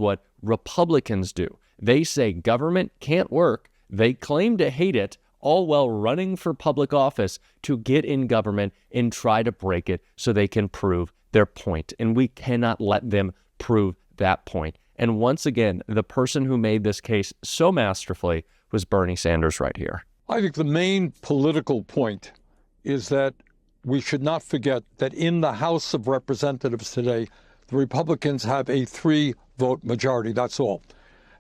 what Republicans do. They say government can't work. They claim to hate it, all while running for public office to get in government and try to break it so they can prove their point. And we cannot let them prove that point. And once again, the person who made this case so masterfully was Bernie Sanders right here. I think the main political point is that we should not forget that in the House of Representatives today, the Republicans have a 3-vote majority. That's all.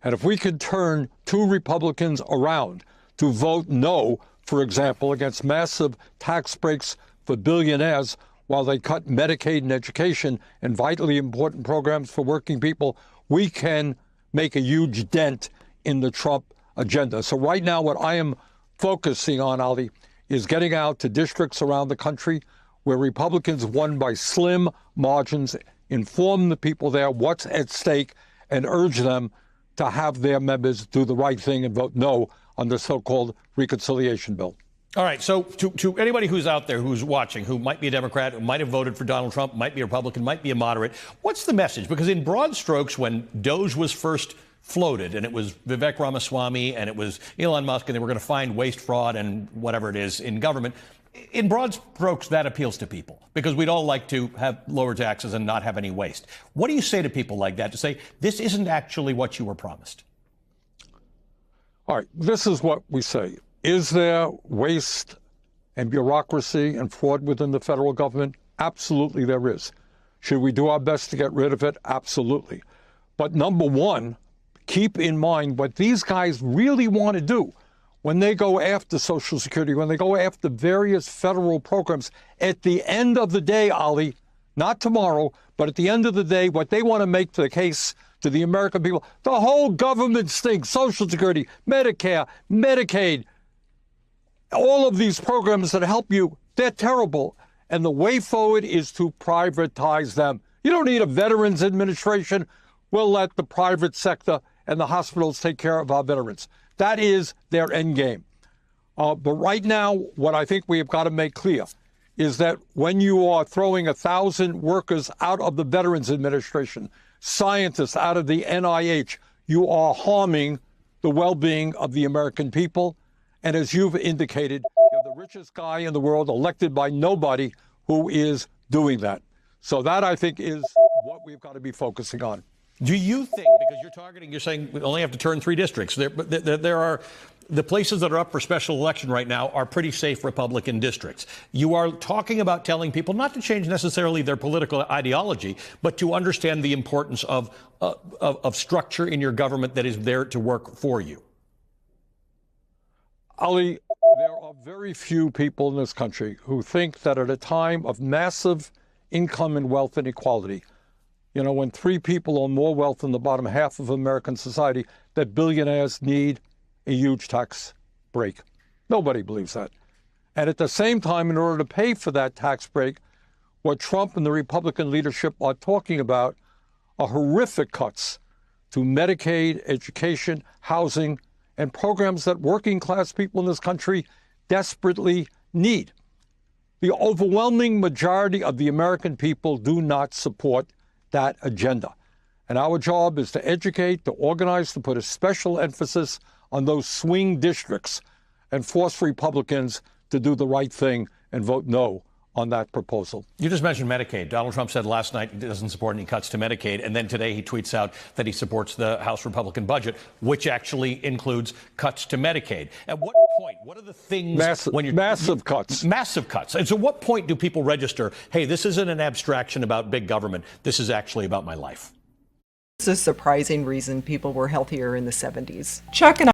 And if we could turn 2 Republicans around to vote no, for example, against massive tax breaks for billionaires while they cut Medicaid and education and vitally important programs for working people, we can make a huge dent in the Trump agenda. So right now, what I am focusing on, Ali, is getting out to districts around the country where Republicans won by slim margins, inform the people there what's at stake, and urge them to have their members do the right thing and vote no on the so-called reconciliation bill. All right, so to anybody who's out there who's watching, who might be a Democrat, who might have voted for Donald Trump, might be a Republican, might be a moderate, what's the message? Because in broad strokes, when DOGE was first floated, and it was Vivek Ramaswamy and it was Elon Musk, and they were going to find waste, fraud, and whatever it is in government, in broad strokes, that appeals to people because we'd all like to have lower taxes and not have any waste. What do you say to people like that to say, this isn't actually what you were promised? All right, this is what we say. Is there waste and bureaucracy and fraud within the federal government? Absolutely there is. Should we do our best to get rid of it? Absolutely. But number one, keep in mind what these guys really want to do when they go after Social Security, when they go after various federal programs. At the end of the day, Ali, not tomorrow, but at the end of the day, what they want to make the case to the American people, the whole government stinks. Social Security, Medicare, Medicaid, all of these programs that help you, they're terrible. And the way forward is to privatize them. You don't need a Veterans Administration. We'll let the private sector and the hospitals take care of our veterans. That is their end game. But right now, what I think we have got to make clear is that when you are throwing 1,000 workers out of the Veterans Administration, scientists out of the NIH, you are harming the well-being of the American people. And as you've indicated, you're the richest guy in the world elected by nobody who is doing that. So that, I think, is what we've got to be focusing on. Do you think, because you're saying we only have to turn 3 districts, there are the places that are up for special election right now are pretty safe Republican districts. You are talking about telling people not to change necessarily their political ideology, but to understand the importance of structure in your government that is there to work for you. Ali, there are very few people in this country who think that at a time of massive income and wealth inequality, you know, when 3 people own more wealth than the bottom half of American society, that billionaires need a huge tax break. Nobody believes that. And at the same time, in order to pay for that tax break, what Trump and the Republican leadership are talking about are horrific cuts to Medicaid, education, housing, and programs that working class people in this country desperately need. The overwhelming majority of the American people do not support that agenda. And our job is to educate, to organize, to put a special emphasis on those swing districts and force Republicans to do the right thing and vote no on that proposal. You just mentioned Medicaid. Donald Trump said last night he doesn't support any cuts to Medicaid, and then today he tweets out that he supports the House Republican budget, which actually includes cuts to Medicaid. At what point, what are the things massive cuts? Massive cuts. And so what point do people register, hey, this isn't an abstraction about big government, this is actually about my life? It's a surprising reason people were healthier in the 70s. Chuck and